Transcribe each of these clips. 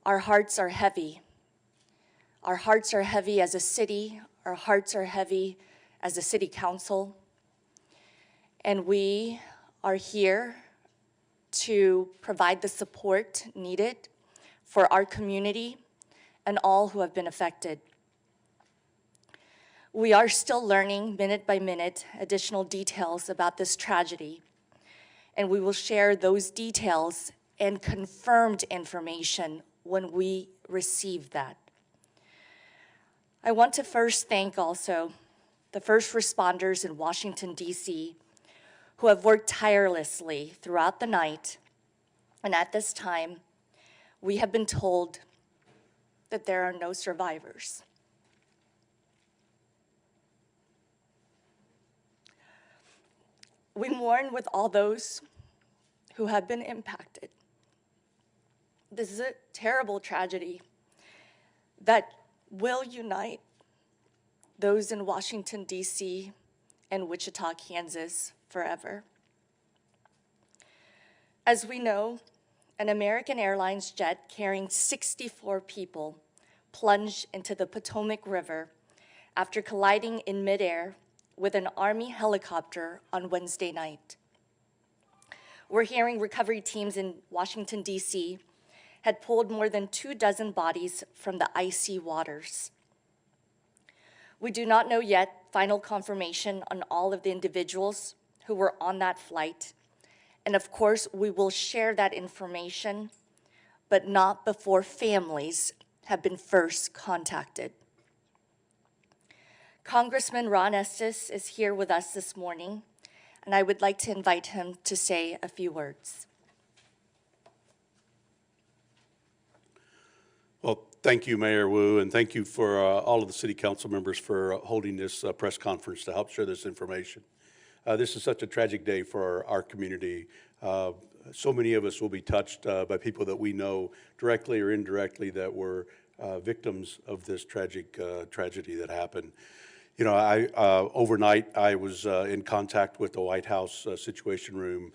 Our hearts are heavy. Our hearts are heavy as a city. Our hearts are heavy as a city council. And we are here to provide the support needed for our community and all who have been affected. We are still learning minute by minute additional details about this tragedy, and we will share those details and confirmed information when we receive that. I want to first thank also the first responders in Washington, D.C., who have worked tirelessly throughout the night, and at this time, we have been told that there are no survivors. We mourn with all those who have been impacted. This is a terrible tragedy that will unite those in Washington, D.C. and Wichita, Kansas forever. As we know, an American Airlines jet carrying 64 people plunged into the Potomac River after colliding in midair with an Army helicopter on Wednesday night. We're hearing recovery teams in Washington, D.C. had pulled more than 24 bodies from the icy waters. We do not know yet final confirmation on all of the individuals who were on that flight. And of course, we will share that information, but not before families have been first contacted. Congressman Ron Estes is here with us this morning, and I would like to invite him to say a few words. Well, thank you, Mayor Wu, and thank you for all of the city council members for holding this press conference to help share this information. This is such a tragic day for our community. So many of us will be touched by people that we know directly or indirectly that were victims of this tragic tragedy that happened. You know, overnight I was in contact with the White House Situation Room,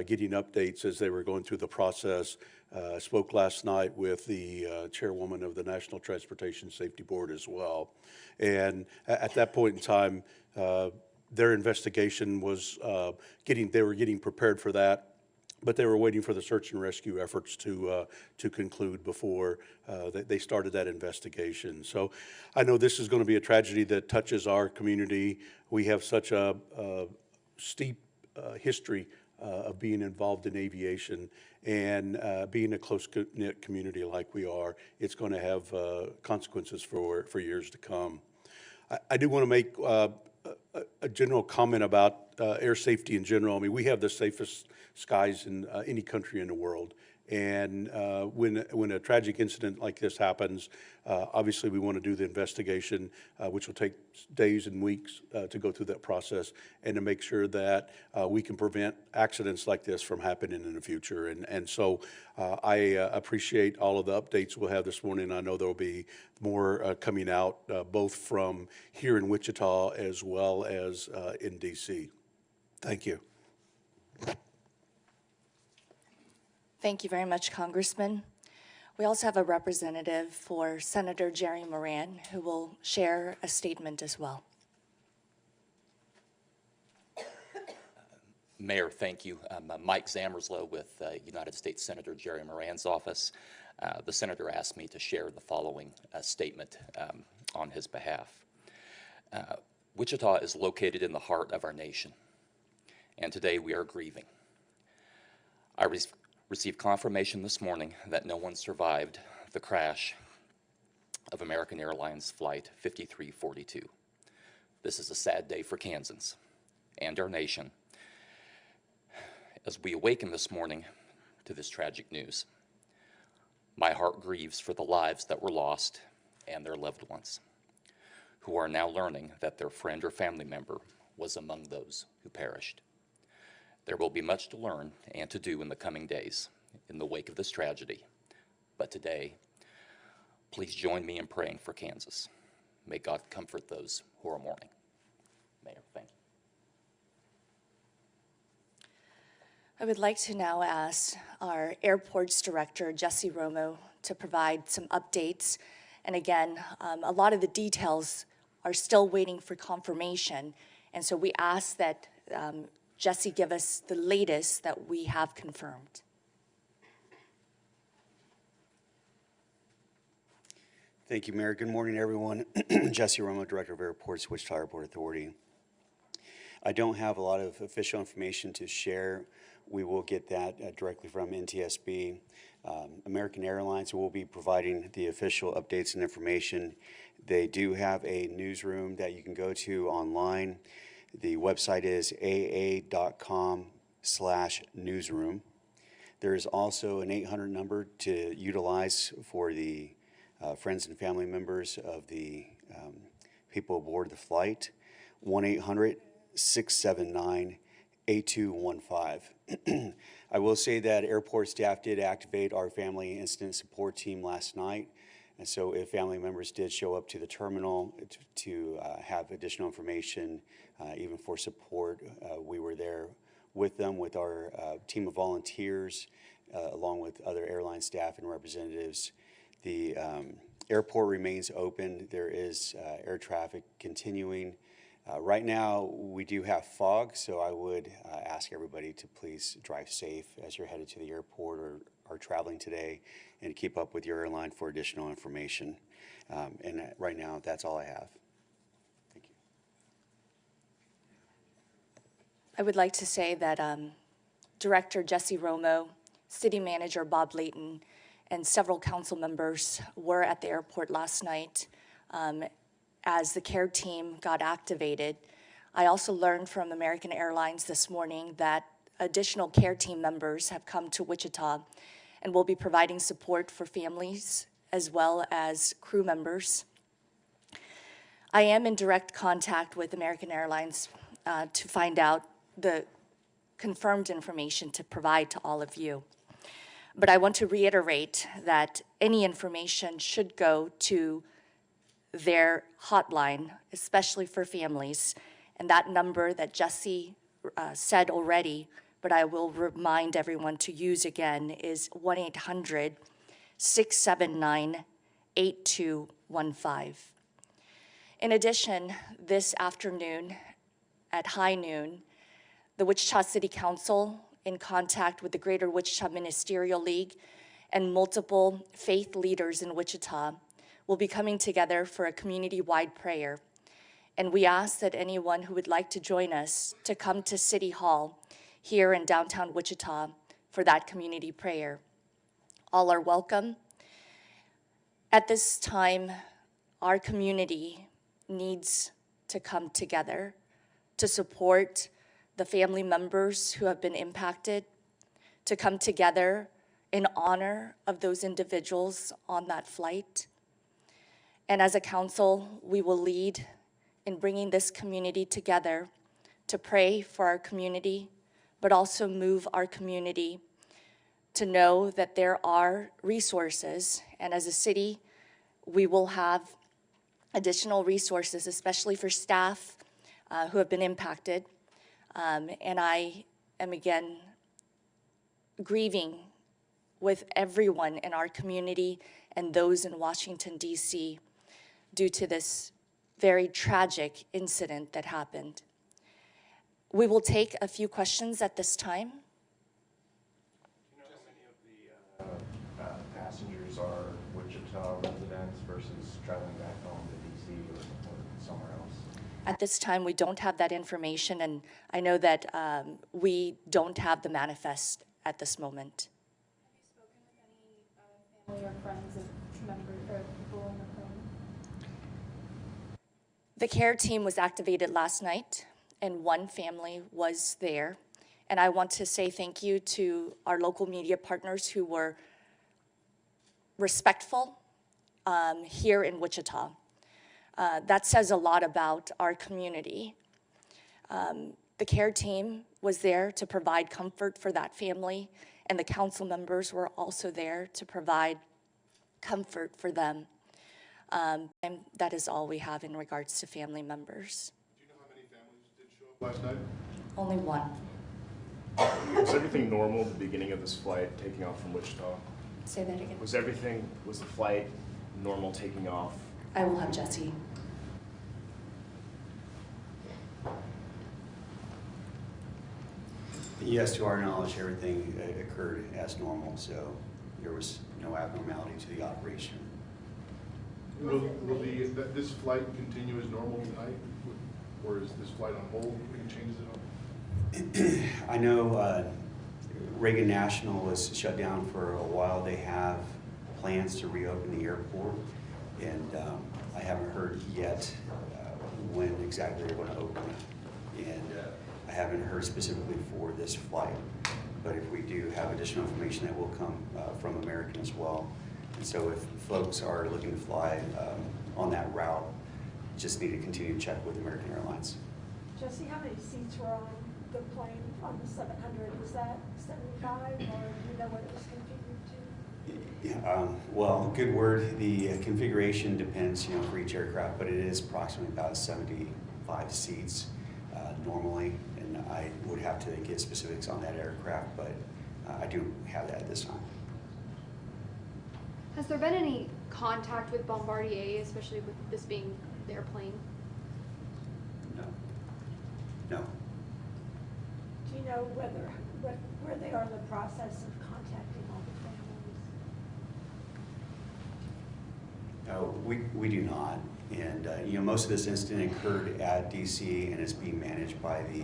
getting updates as they were going through the process. I spoke last night with the chairwoman of the National Transportation Safety Board as well. And at that point in time, their investigation was they were getting prepared for that, but they were waiting for the search and rescue efforts to conclude before they started that investigation. So I know this is going to be a tragedy that touches our community. We have such a steep history of being involved in aviation, and being a close-knit community like we are, it's going to have consequences for years to come. I do want to make a general comment about air safety in general. I mean, we have the safest skies in any country in the world. And when a tragic incident like this happens, obviously we want to do the investigation, which will take days and weeks to go through that process, and to make sure that we can prevent accidents like this from happening in the future. And so I appreciate all of the updates we'll have this morning. I know there will be more coming out, both from here in Wichita as well as in D.C. Thank you. Thank you very much, Congressman. We also have a representative for Senator Jerry Moran, who will share a statement as well. Mayor, thank you. I'm Mike Zammerslow with United States Senator Jerry Moran's office. The senator asked me to share the following statement on his behalf. Wichita is located in the heart of our nation, and today we are grieving. I received confirmation this morning that no one survived the crash of American Airlines Flight 5342. This is a sad day for Kansans and our nation as we awaken this morning to this tragic news. My heart grieves for the lives that were lost and their loved ones, who are now learning that their friend or family member was among those who perished. There will be much to learn and to do in the coming days in the wake of this tragedy. But today, please join me in praying for Kansas. May God comfort those who are mourning. Mayor, thank you. I would like to now ask our airports director, Jesse Romo, to provide some updates. And again, a lot of the details are still waiting for confirmation. And so we ask that Jesse give us the latest that we have confirmed. Thank you, Mayor. Good morning, everyone. Jesse Romo, Director of Airports, Wichita Airport Authority. I don't have a lot of official information to share. We will get that directly from NTSB. American Airlines will be providing the official updates and information. They do have a newsroom that you can go to online. The website is aa.com/newsroom. There is also an 800 number to utilize for the friends and family members of the people aboard the flight, 1-800-679-8215. I will say that airport staff did activate our family incident support team last night, and so if family members did show up to the terminal to have additional information, even for support, we were there with them with our team of volunteers, along with other airline staff and representatives. The airport remains open. There is air traffic continuing. Right now, we do have fog, so I would ask everybody to please drive safe as you're headed to the airport or are traveling today, and to keep up with your airline for additional information. And right now, that's all I have. Thank you. I would like to say that Director Jesse Romo, City Manager Bob Layton, and several council members were at the airport last night as the care team got activated. I also learned from American Airlines this morning that additional care team members have come to Wichita and will be providing support for families as well as crew members. I am in direct contact with American Airlines to find out the confirmed information to provide to all of you. But I want to reiterate that any information should go to their hotline, especially for families. And that number that Jesse said already, but I will remind everyone to use again, is 1-800-679-8215. In addition, this afternoon at high noon, the Wichita City Council, in contact with the Greater Wichita Ministerial League and multiple faith leaders in Wichita, will be coming together for a community-wide prayer. And we ask that anyone who would like to join us to come to City Hall here in downtown Wichita for that community prayer. All are welcome. At this time, our community needs to come together to support the family members who have been impacted, to come together in honor of those individuals on that flight. And as a council, we will lead in bringing this community together to pray for our community, but also move our community to know that there are resources. And as a city, we will have additional resources, especially for staff who have been impacted. And I am again grieving with everyone in our community and those in Washington, D.C. due to this very tragic incident that happened. We will take a few questions at this time. Do you know how many of the passengers are Wichita residents versus traveling back home to D.C. or somewhere else? At this time, we don't have that information, and I know that we don't have the manifest at this moment. Have you spoken with any family or friends of members or people in the plane? The care team was activated last night, and one family was there. And I want to say thank you to our local media partners who were respectful here in Wichita. That says a lot about our community. The care team was there to provide comfort for that family, and the council members were also there to provide comfort for them. And that is all we have in regards to family members. Do you know how many families did show up last night? Only one. Was everything normal at the beginning of this flight taking off from Wichita? Say that again. Was the flight normal taking off? I will have Jesse. Yes, to our knowledge, everything occurred as normal, so there was no abnormality to the operation. Will this flight continue as normal tonight, or is this flight on hold? Any changes at all? I know Reagan National was shut down for a while. They have plans to reopen the airport, and I haven't heard yet when exactly they're going to open it. And I haven't heard specifically for this flight, but if we do have additional information, that will come from American as well. And so if folks are looking to fly on that route, just need to continue to check with American Airlines. Jesse, how many seats were on the plane on the 700? Was that 75, or do you know what it was configured to? Yeah, well, good word. The configuration depends, for each aircraft, but it is approximately about 75 seats normally, and I would have to get specifics on that aircraft, but I do have that at this time. Has there been any contact with Bombardier, especially with this being their plane? No. No. Do you know where they are in the process of contacting all the families? We do not. And, most of this incident occurred at DC, and it's being managed by the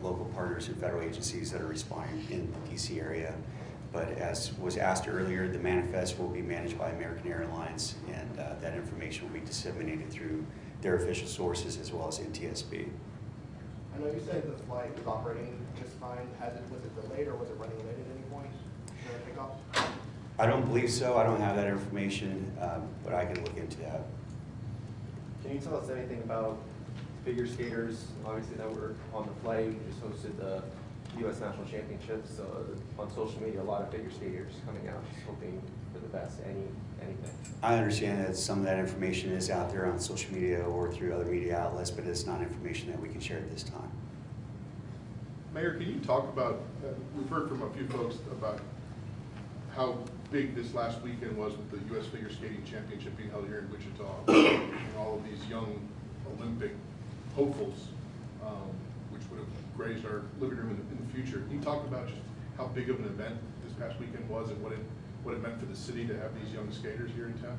local partners and federal agencies that are responding in the DC area. But as was asked earlier, the manifest will be managed by American Airlines, and that information will be disseminated through their official sources as well as NTSB. I know you said the flight was operating just fine. Was it delayed or was it running late at any point during takeoff? I don't believe so. I don't have that information, but I can look into that. Can you tell us anything about figure skaters, obviously, that were on the flight? We just hosted the U.S. National Championships. On social media, a lot of figure skaters coming out, just hoping for the best. Anything? I understand that some of that information is out there on social media or through other media outlets, but it's not information that we can share at this time. Mayor, can you talk about, we've heard from a few folks about how big this last weekend was with the U.S. Figure Skating Championship being held here in Wichita, and all of these young Olympic hopefuls, which would have grazed our living room in the future. Can you talk about just how big of an event this past weekend was and what it meant for the city to have these young skaters here in town?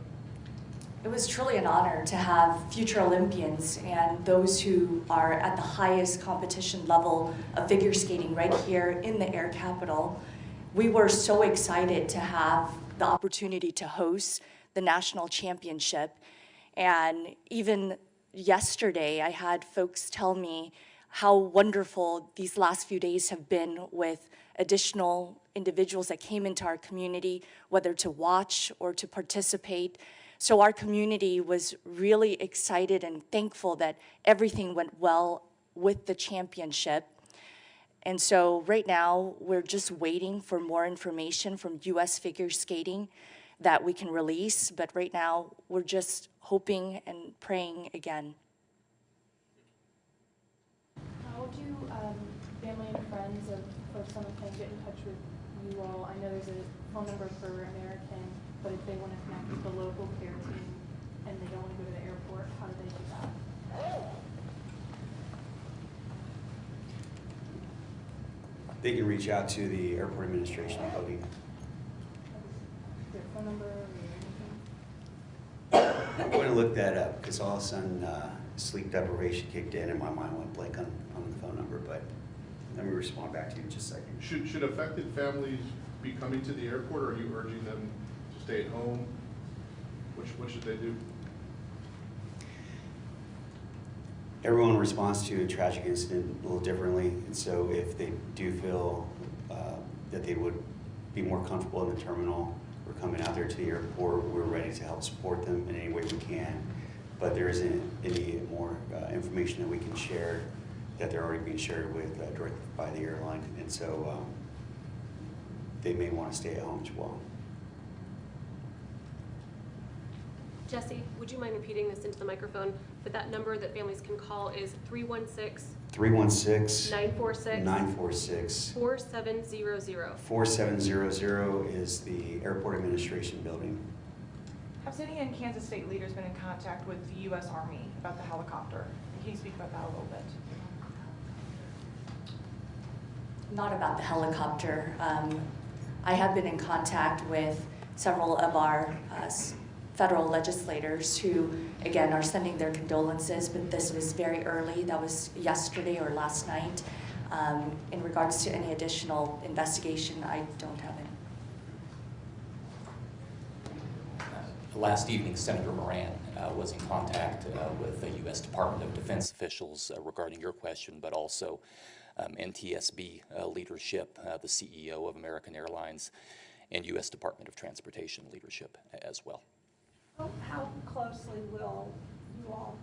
It was truly an honor to have future Olympians and those who are at the highest competition level of figure skating right here in the Air Capital. We were so excited to have the opportunity to host the national championship. And even yesterday, I had folks tell me how wonderful these last few days have been with additional individuals that came into our community, whether to watch or to participate. So our community was really excited and thankful that everything went well with the championship. And so right now, we're just waiting for more information from U.S. Figure Skating that we can release. But right now, we're just hoping and praying again. How do family and friends of folks on the plane get in touch with you all? I know there's a phone number for American, but if they want to connect with the local care team and they don't want to go to the airport, how do they do that? They can reach out to the airport administration in Cody. Their phone number or anything? I'm going to look that up because all of a sudden sleep deprivation kicked in and my mind went blank on the phone number, but let me respond back to you in just a second. Should affected families be coming to the airport, or are you urging them to stay at home? What should they do? Everyone responds to a tragic incident a little differently, and so if they do feel that they would be more comfortable in the terminal or coming out there to the airport, we're ready to help support them in any way we can. But there isn't any more information that we can share that they're already being shared with directly by the airline, and so they may want to stay at home as well. Jesse, would you mind repeating this into the microphone? But that number that families can call is 316 316 946 946 4700. 4700 is the Airport Administration Building. Have city and Kansas State leaders been in contact with the U.S. Army about the helicopter? Can you speak about that a little bit? Not about the helicopter. I have been in contact with several of our federal legislators who, again, are sending their condolences, but this was very early. That was yesterday or last night. In regards to any additional investigation, I don't have any. Last evening, Senator Moran was in contact with the U.S. Department of Defense officials regarding your question, but also NTSB leadership, the CEO of American Airlines, and U.S. Department of Transportation leadership as well. How closely will you all,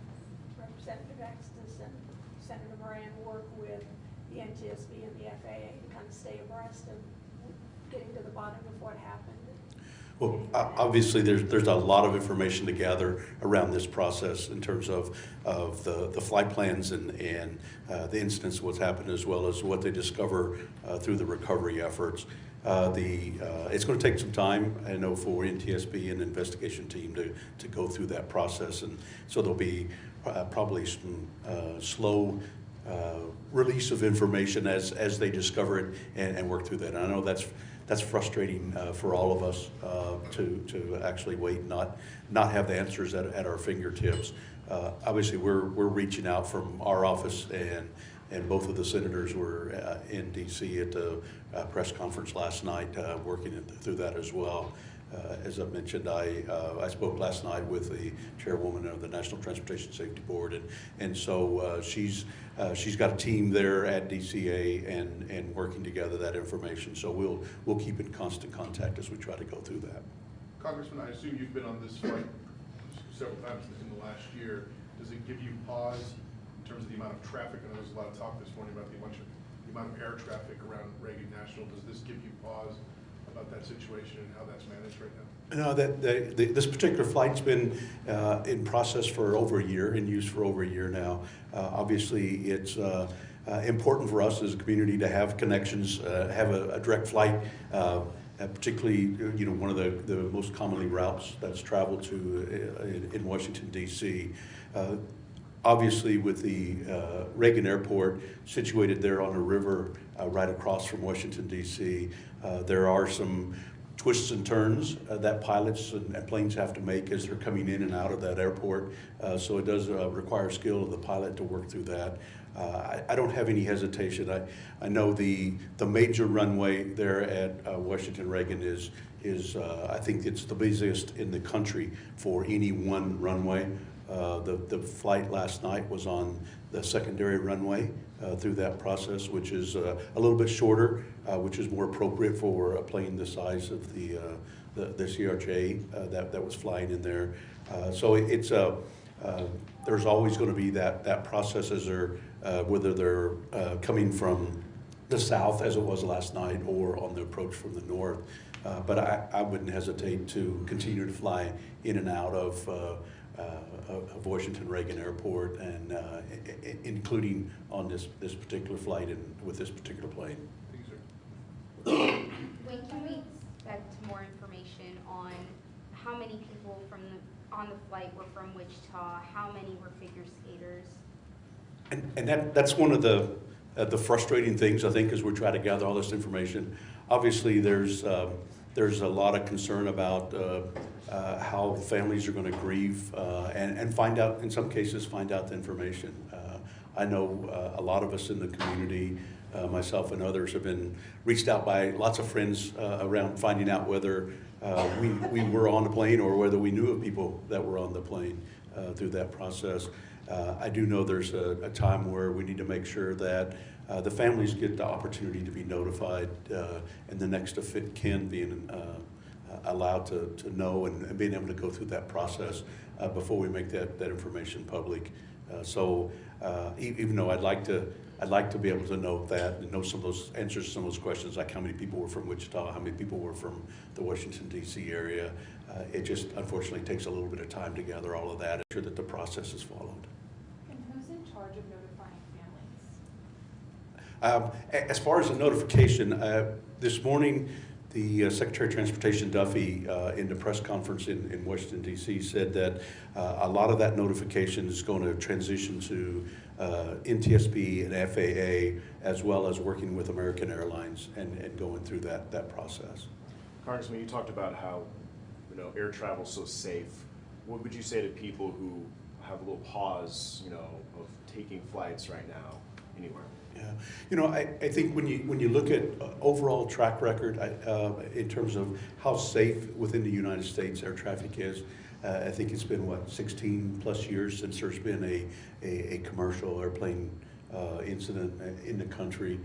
Representative Extus and Senator Moran, work with the NTSB and the FAA to kind of stay abreast of getting to the bottom of what happened? Well, obviously, there's a lot of information to gather around this process in terms of the flight plans and the incidents of what's happened, as well as what they discover through the recovery efforts. It's going to take some time, I know, for NTSB and the investigation team to go through that process, and so there'll be probably some slow release of information as they discover it and work through that. And I know that's frustrating for all of us to actually wait and not have the answers at our fingertips. Obviously, we're reaching out from our office, and both of the senators were in D.C. at the press conference last night, working through that as well. As I mentioned, I spoke last night with the chairwoman of the National Transportation Safety Board, and so she's got a team there at DCA and working together that information. So we'll keep in constant contact as we try to go through that. Congressman, I assume you've been on this flight several times in the last year. Does it give you pause in terms of the amount of traffic? I know there's a lot of talk this morning about the amount of air traffic around Reagan National. Does this give you pause about that situation and how that's managed right now? No, this particular flight's been in process for over a year, in use for over a year now. Obviously, it's important for us as a community to have connections, have a direct flight, particularly one of the most commonly routes that's traveled to in Washington, D.C. Obviously, with the Reagan Airport situated there on a river right across from Washington, D.C., there are some twists and turns that pilots and planes have to make as they're coming in and out of that airport. So it does require skill of the pilot to work through that. I don't have any hesitation. I know the major runway there at Washington Reagan is I think it's the busiest in the country for any one runway. The flight last night was on the secondary runway through that process, which is a little bit shorter, which is more appropriate for a plane the size of the CRJ that was flying in there. So it's there's always going to be that process as whether they're coming from the south, as it was last night, or on the approach from the north. But I wouldn't hesitate to continue to fly in and out of Washington Reagan Airport, and including on this particular flight and with this particular plane. When can we expect more information on how many people on the flight were from Wichita? How many were figure skaters? And that's one of the frustrating things, I think, as we're trying to gather all this information. Obviously, there's a lot of concern about how families are going to grieve and find out, in some cases, find out the information. I know a lot of us in the community, myself and others, have been reached out by lots of friends around finding out whether we were on the plane or whether we knew of people that were on the plane through that process. I do know there's a time where we need to make sure that the families get the opportunity to be notified and the next of kin being allowed to know and being able to go through that process before we make that information public. So even though I'd like to be able to know that and know some of those answers to some of those questions, like how many people were from Wichita, how many people were from the Washington, D.C. area, It just unfortunately takes a little bit of time to gather all of that, ensure that the process is followed. And who's in charge of notifying families? As far as the notification, this morning, the Secretary of Transportation Duffy in the press conference in Washington, D.C. said that a lot of that notification is going to transition to NTSB and FAA, as well as working with American Airlines and going through that process. Congressman, you talked about how air travel is so safe. What would you say to people who have a little pause, of taking flights right now anywhere? Yeah, I think when you look at overall track record in terms of how safe within the United States air traffic is, I think it's been 16 plus years since there's been a commercial airplane incident in the country,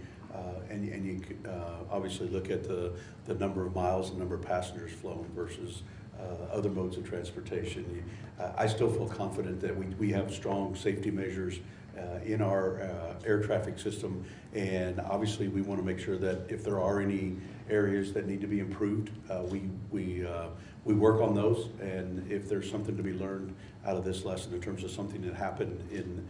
and you obviously look at the number of miles and number of passengers flown versus other modes of transportation. I still feel confident that we have strong safety measures in our air traffic system, and obviously we want to make sure that if there are any areas that need to be improved, we work on those, and if there's something to be learned out of this lesson in terms of something that happened in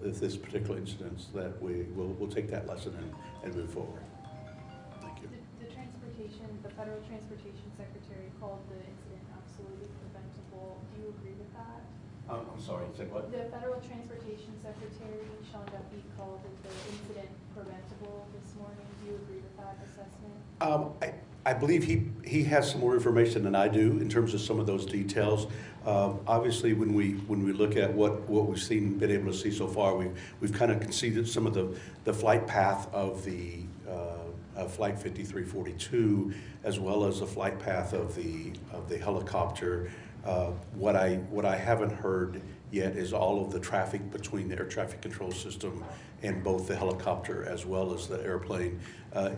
this particular instance, that we'll take that lesson and move forward. Thank you. The Federal Transportation Secretary called the incident absolutely preventable. Do you agree with that? I'm sorry, say what? The Federal Transportation Secretary, Sean Duffy, called the incident preventable this morning. Do you agree with that assessment? I believe he has some more information than I do in terms of some of those details. Obviously, when we look at what we've been able to see so far, we've kind of conceded some of the flight path of the Flight 5342, as well as the flight path of the helicopter. What I haven't heard yet is all of the traffic between the air traffic control system and both the helicopter as well as the airplane.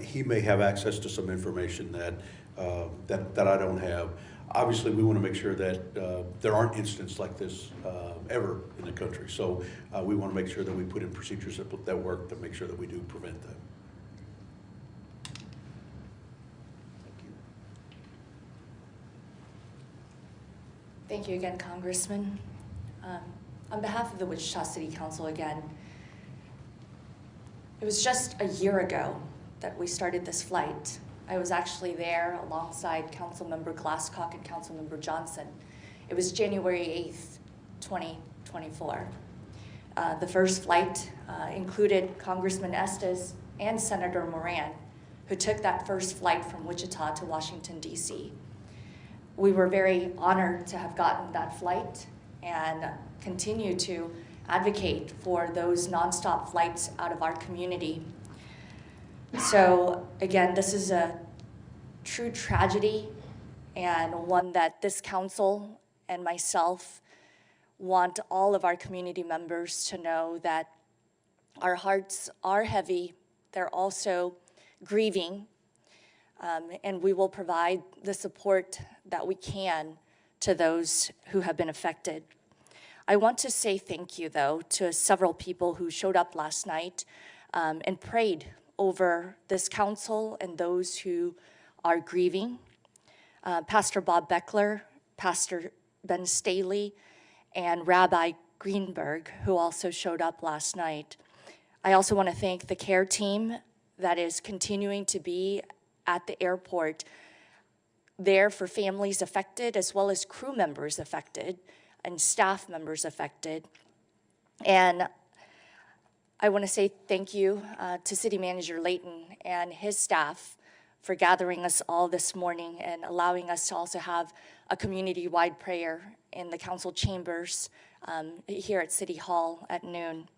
He may have access to some information that I don't have. Obviously, we want to make sure that there aren't incidents like this ever in the country. So we want to make sure that we put in procedures that work to make sure that we do prevent them. Thank you again, Congressman. On behalf of the Wichita City Council again, it was just a year ago that we started this flight. I was actually there alongside Councilmember Glasscock and Councilmember Johnson. It was January 8th, 2024. The first flight included Congressman Estes and Senator Moran, who took that first flight from Wichita to Washington, D.C. We were very honored to have gotten that flight and continue to advocate for those nonstop flights out of our community. So again, this is a true tragedy, and one that this council and myself want all of our community members to know that our hearts are heavy. They're also grieving, and we will provide the support that we can to those who have been affected. I want to say thank you, though, to several people who showed up last night and prayed over this council and those who are grieving. Pastor Bob Beckler, Pastor Ben Staley, and Rabbi Greenberg, who also showed up last night. I also want to thank the care team that is continuing to be at the airport there for families affected, as well as crew members affected and staff members affected. And I want to say thank you to City Manager Layton and his staff for gathering us all this morning and allowing us to also have a community-wide prayer in the council chambers here at City Hall at noon.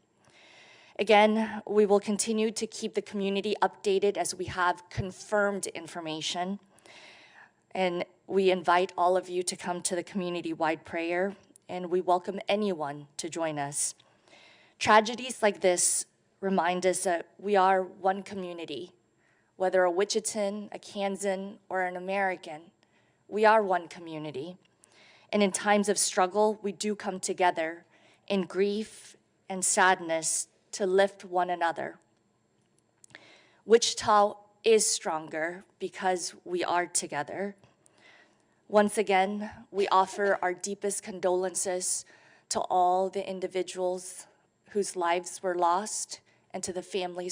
Again, we will continue to keep the community updated as we have confirmed information. And we invite all of you to come to the community-wide prayer, and we welcome anyone to join us. Tragedies like this remind us that we are one community. Whether a Wichitan, a Kansan, or an American, we are one community. And in times of struggle, we do come together in grief and sadness to lift one another. Wichita is stronger because we are together. Once again, we offer our deepest condolences to all the individuals whose lives were lost and to the families